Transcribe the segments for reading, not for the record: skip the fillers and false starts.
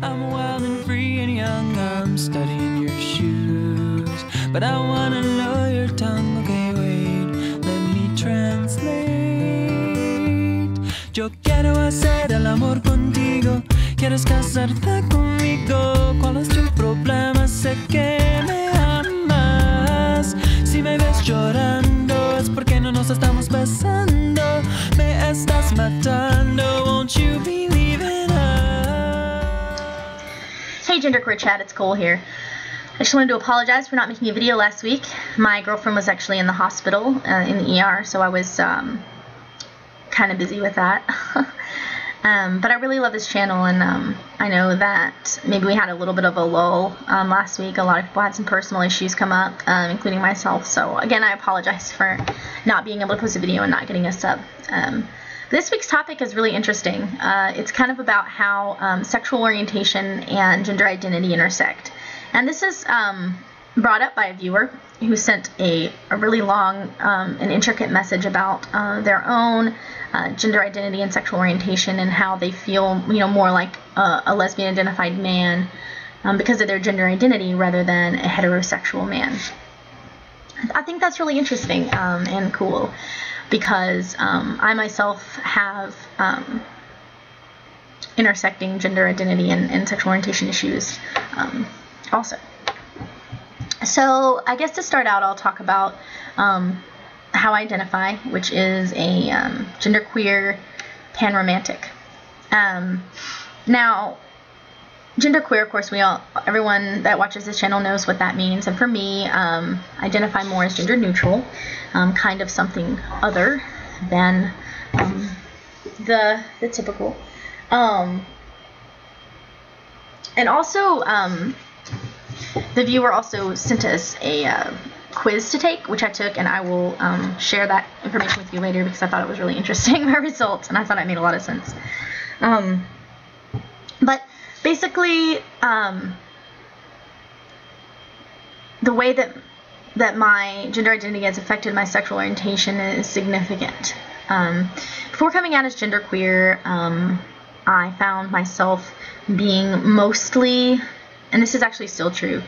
I'm wild and free and young, I'm studying your shoes. But I wanna know your tongue, okay wait, let me translate. Yo quiero hacer el amor contigo, quieres casarte conmigo. ¿Cuál es tu problema? Sé que me amas. Si me ves llorando es porque no nos estamos besando. Me estás matando, won't you believe in us? Hey genderqueer chat, it's Cole here. I just wanted to apologize for not making a video last week. My girlfriend was actually in the hospital, in the ER, so I was kind of busy with that. But I really love this channel, and I know that maybe we had a little bit of a lull last week. A lot of people had some personal issues come up, including myself. So again, I apologize for not being able to post a video and not getting a sub. This week's topic is really interesting. It's kind of about how sexual orientation and gender identity intersect. And this is brought up by a viewer who sent a really long and intricate message about their own gender identity and sexual orientation, and how they feel, more like a lesbian identified man because of their gender identity rather than a heterosexual man. I think that's really interesting and cool, because I myself have intersecting gender identity and sexual orientation issues also. So I guess to start out, I'll talk about how I identify, which is a genderqueer panromantic. Now, genderqueer, of course, everyone that watches this channel knows what that means. And for me, I identify more as gender neutral, kind of something other than the typical. And also, the viewer also sent us a quiz to take, which I took, and I will share that information with you later because I thought it was really interesting, my results, and I thought it made a lot of sense. But basically, the way that my gender identity has affected my sexual orientation is significant. Before coming out as genderqueer, I found myself being mostly, and this is actually still true,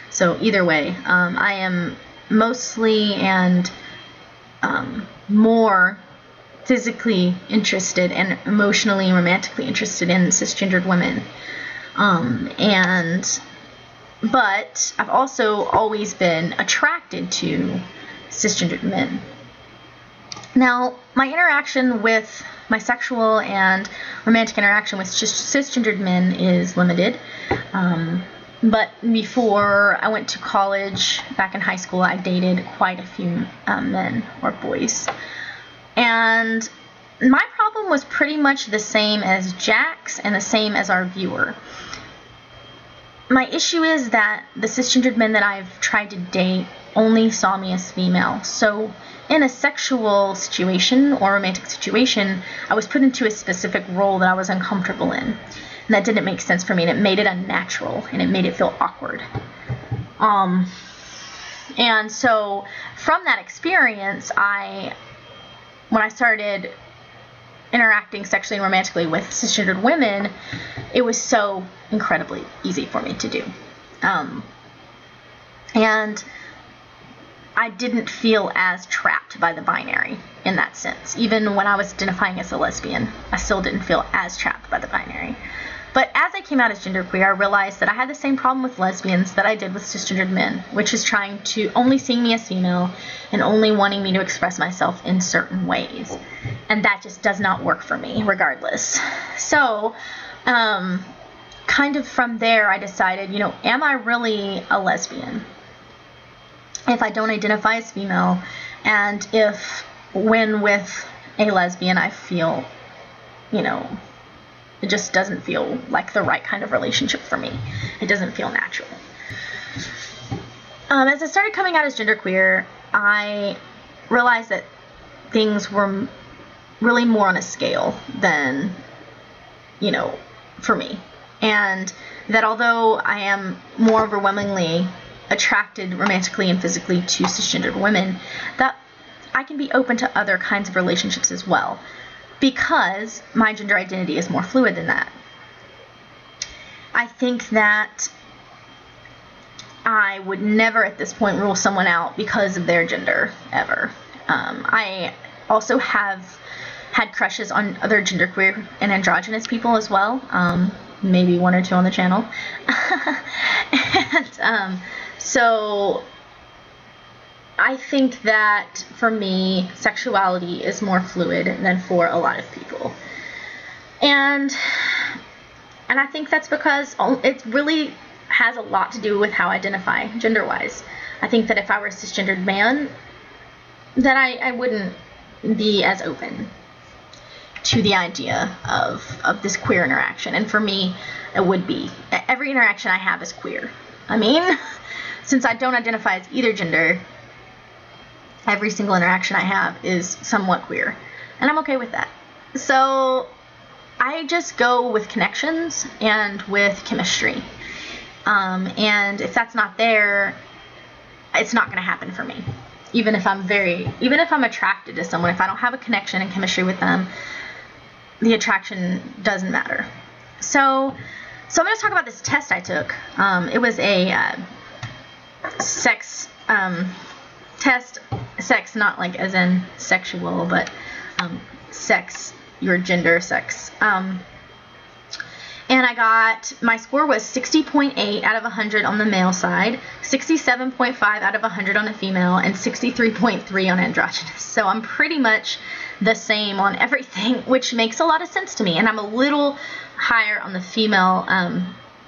so either way, I am mostly and more physically interested and emotionally and romantically interested in cisgendered women. But I've also always been attracted to cisgendered men. Now, my interaction with my sexual and romantic interaction with just cisgendered men is limited. But before I went to college, back in high school, I dated quite a few men or boys. And my problem was pretty much the same as Jack's and the same as our viewer. My issue is that the cisgendered men that I've tried to date only saw me as female. So in a sexual situation or romantic situation, I was put into a specific role that I was uncomfortable in. And that didn't make sense for me, and it made it unnatural, and it made it feel awkward. And so from that experience, when I started interacting sexually and romantically with cisgendered women, it was so incredibly easy for me to do. And I didn't feel as trapped by the binary in that sense. Even when I was identifying as a lesbian, I still didn't feel as trapped by the binary. But as I came out as genderqueer, I realized that I had the same problem with lesbians that I did with cisgendered men, which is trying to only seeing me as female and only wanting me to express myself in certain ways. And that just does not work for me, regardless. So, kind of from there, I decided, am I really a lesbian? If I don't identify as female, and if when with a lesbian I feel, it just doesn't feel like the right kind of relationship for me. It doesn't feel natural. As I started coming out as genderqueer, I realized that things were really more on a scale than, for me. And that although I am more overwhelmingly attracted romantically and physically to cisgendered women, that I can be open to other kinds of relationships as well, because my gender identity is more fluid than that. I think that I would never at this point rule someone out because of their gender, ever. I also have had crushes on other genderqueer and androgynous people as well, maybe 1 or 2 on the channel. And so I think that for me, sexuality is more fluid than for a lot of people. And I think that's because it really has a lot to do with how I identify gender-wise. I think that if I were a cisgendered man, that I wouldn't be as open to the idea of this queer interaction. And for me, it would be. Every interaction I have is queer. I mean, since I don't identify as either gender, every single interaction I have is somewhat queer. And I'm okay with that. So I just go with connections and with chemistry. And if that's not there, it's not going to happen for me. Even if I'm attracted to someone, if I don't have a connection and chemistry with them, the attraction doesn't matter. So I'm going to talk about this test I took. It was a sex test. Sex, not like as in sexual, but sex, your gender, sex. And my score was 60.8 out of 100 on the male side, 67.5 out of 100 on the female, and 63.3 on androgynous. So I'm pretty much the same on everything, which makes a lot of sense to me. And I'm a little higher on the female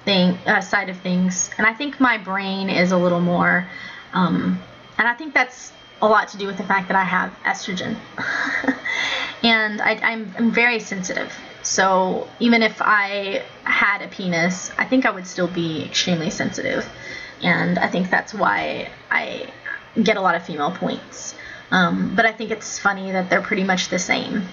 side of things. And I think my brain is a little more, and I think that's a lot to do with the fact that I have estrogen. And I'm very sensitive. So even if I had a penis, I think I would still be extremely sensitive. And I think that's why I get a lot of female points. But I think it's funny that they're pretty much the same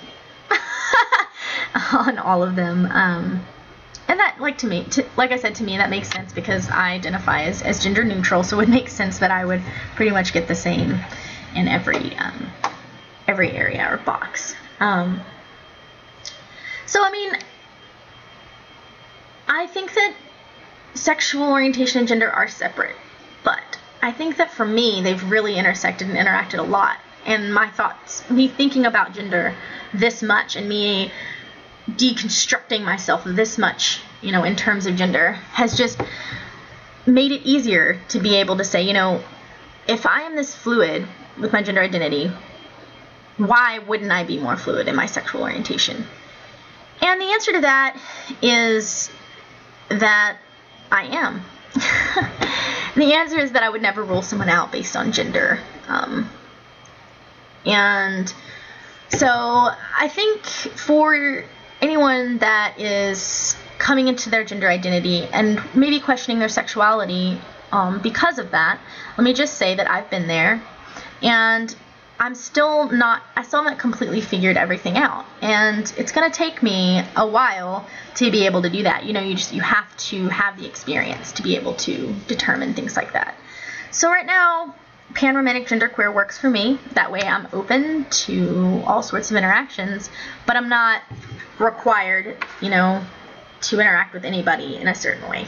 on all of them. And that, like I said, to me, that makes sense because I identify as gender neutral. So it makes sense that I would pretty much get the same in every area or box. So, I mean, I think that sexual orientation and gender are separate, but I think that for me, they've really intersected and interacted a lot. And my thoughts, me thinking about gender this much and me deconstructing myself this much, in terms of gender, has just made it easier to be able to say, if I am this fluid with my gender identity, why wouldn't I be more fluid in my sexual orientation? And the answer to that is that I am. The answer is that I would never rule someone out based on gender. And so I think for anyone that is coming into their gender identity and maybe questioning their sexuality because of that, let me just say that I've been there, and I still haven't completely figured everything out, and it's going to take me a while to be able to do that. You have to have the experience to be able to determine things like that. So right now, panromantic genderqueer works for me. That way I'm open to all sorts of interactions, but I'm not required, to interact with anybody in a certain way.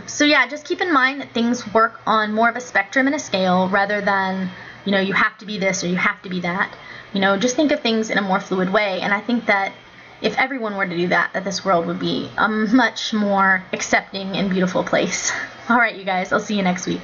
So yeah, just keep in mind that things work on more of a spectrum and a scale rather than, you have to be this or you have to be that. Just think of things in a more fluid way. And I think that if everyone were to do that this world would be a much more accepting and beautiful place. All right, you guys, I'll see you next week.